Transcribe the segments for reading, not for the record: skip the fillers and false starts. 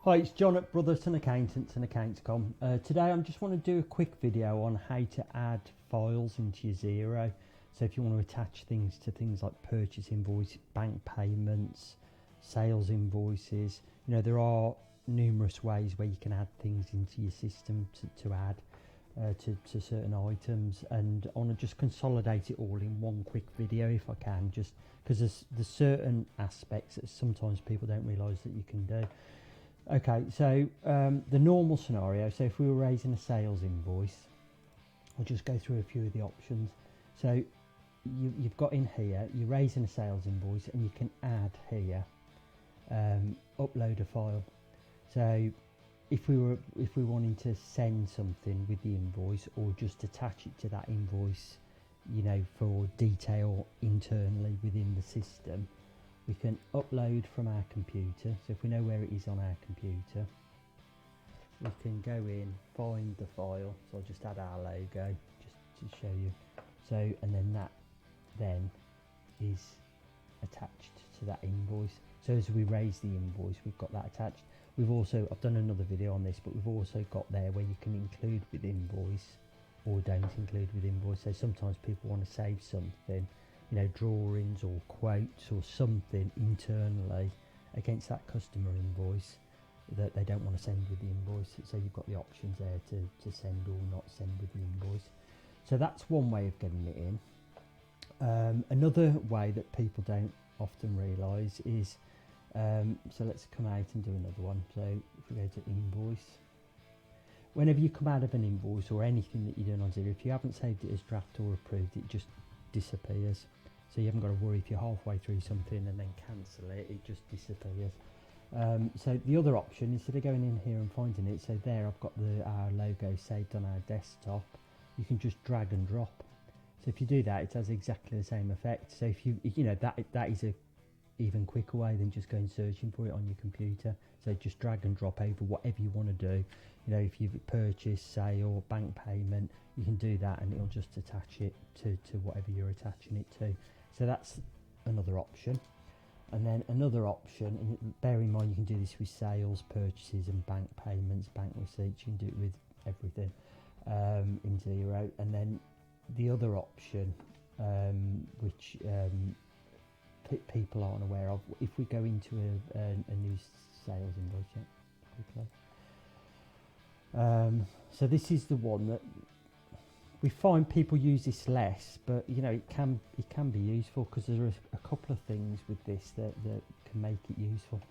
Hi, it's John at Brotherton-accountscom. Today I just want to do a quick video on how to add files into your XERO. So if you want to attach things to things like purchase invoice, bank payments, sales invoices, there are numerous ways where you can add things into your system to add to certain items, and I want to just consolidate it all in one quick video if I can, just because there's certain aspects that sometimes people don't realise that you can do. Okay, so the normal scenario, so if we were raising a sales invoice, I'll just go through a few of the options. So you've got in here, you're raising a sales invoice, and you can add here, upload a file. So if we wanted to send something with the invoice, or just attach it to that invoice, for detail internally within the system, we can upload from our computer. So if we know where it is on our computer, we can go in, find the file. So I'll just add our logo just to show you. So, and then that then is attached to that invoice. So as we raise the invoice, we've got that attached. I've done another video on this, but we've also got there where you can include with invoice or don't include with invoice. So sometimes people want to save something, drawings or quotes or something internally against that customer invoice that they don't want to send with the invoice. So you've got the options there to send or not send with the invoice. So that's one way of getting it in. Another way that people don't often realise is, so let's come out and do another one. So if we go to invoice, whenever you come out of an invoice or anything that you're doing on XERO, if you haven't saved it as draft or approved, it just disappears. So you haven't got to worry if you're halfway through something and then cancel it, it just disappears. So the other option, instead of going in here and finding it, so there I've got our logo saved on our desktop, you can just drag and drop. So if you do that, it has exactly the same effect. So if that is a even quicker way than just going searching for it on your computer. So just drag and drop over whatever you want to do. If you've purchased, sale, bank payment, you can do that and it'll just attach it to whatever you're attaching it to. So that's another option. And then another option, and bear in mind you can do this with sales, purchases and bank payments, bank receipts, you can do it with everything in XERO. And then the other option, which people aren't aware of, if we go into a new sales invoice, quickly. So this is the one that we find people use this less, but it can be useful, because there are a couple of things with this that can make it useful.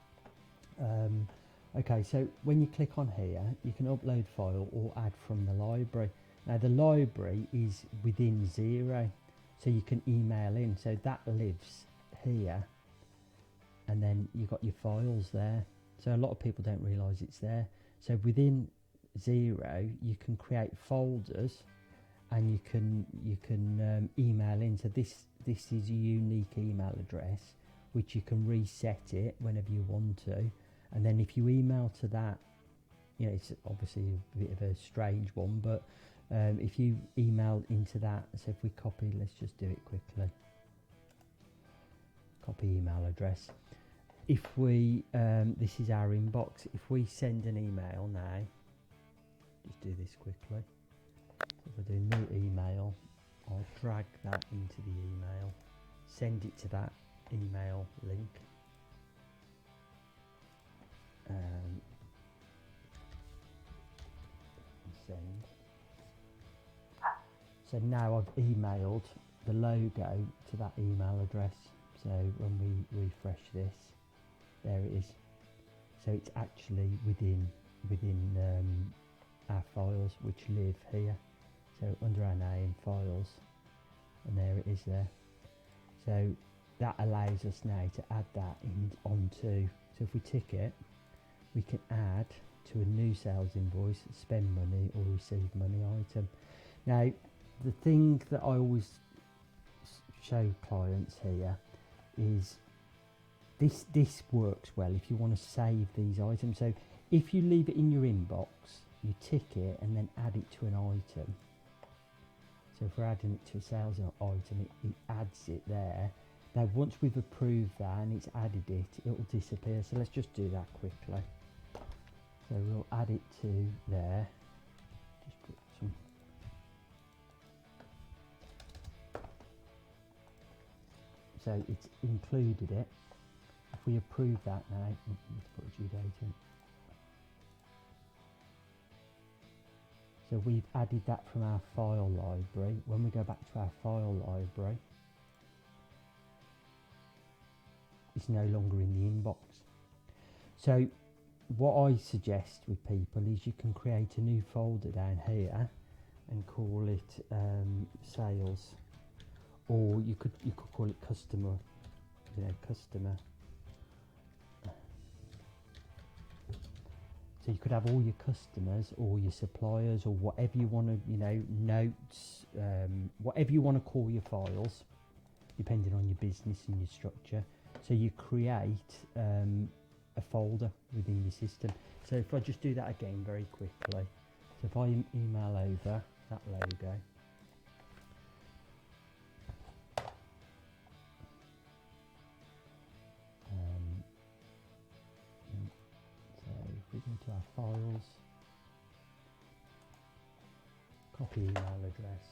Okay, so when you click on here, you can upload file or add from the library. Now the library is within XERO, so you can email in, so that lives here, and then you've got your files there. So a lot of people don't realise it's there. So within XERO you can create folders, and you can email in. So this is a unique email address which you can reset it whenever you want to, and then if you email to that, it's obviously a bit of a strange one, but if you email into that, so if we copy, let's just do it quickly, copy email address. If we this is our inbox, if we send an email now, just do this quickly. If I do new email, I'll drag that into the email, send it to that email link, and send. So now I've emailed the logo to that email address. So when we refresh this, there it is. So it's actually within our files, which live here. So under our name, files, and there it is there. So that allows us now to add that onto. So if we tick it, we can add to a new sales invoice, spend money or receive money item. Now the thing that I always show clients here is this works well if you want to save these items. So if you leave it in your inbox, you tick it and then add it to an item. So if we're adding it to a sales item, it adds it there. Now once we've approved that and it's added it, it will disappear. So let's just do that quickly. So we'll add it to there. Just put some. So it's included it. If we approve that now, let's put a due date in. So we've added that from our file library. When we go back to our file library, it's no longer in the inbox. So what I suggest with people is you can create a new folder down here and call it sales, or you could call it customer, customer. So you could have all your customers or your suppliers or whatever you want to, notes, whatever you want to call your files, depending on your business and your structure. So you create a folder within your system. So if I just do that again very quickly. So if I email over that logo. We go to our files, copy email address,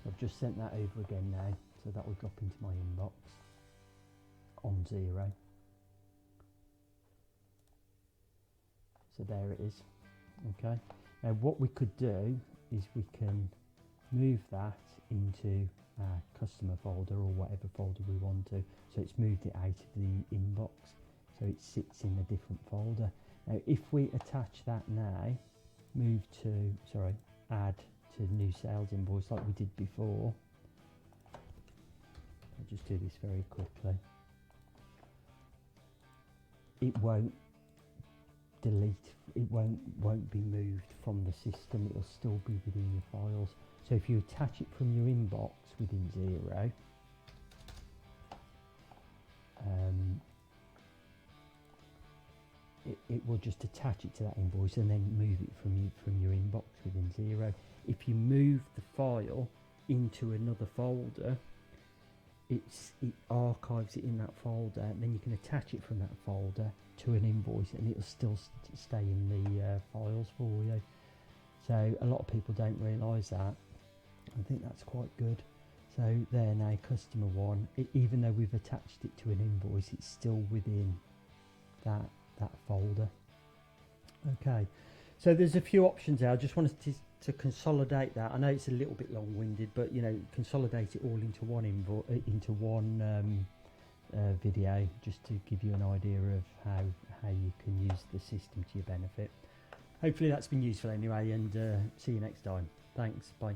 I've just sent that over again now, so that will drop into my inbox on XERO. So there it is. Okay, now what we could do is we can move that into our customer folder or whatever folder we want to. So it's moved it out of the inbox, so it sits in a different folder. Now if we attach that now, add to new sales invoice like we did before. I'll just do this very quickly. It won't delete, it won't be moved from the system, it'll still be within your files. So if you attach it from your inbox within XERO, it will just attach it to that invoice and then move it from your inbox within XERO. If you move the file into another folder, it archives it in that folder, and then you can attach it from that folder to an invoice and it'll still stay in the files for you. So a lot of people don't realise that. I think that's quite good. So there now, customer one, even though we've attached it to an invoice, it's still within that folder. Okay, so there's a few options there. I just wanted to consolidate that. I know it's a little bit long-winded, but consolidate it all into one video, just to give you an idea of how you can use the system to your benefit. Hopefully that's been useful anyway, and see you next time. Thanks, bye.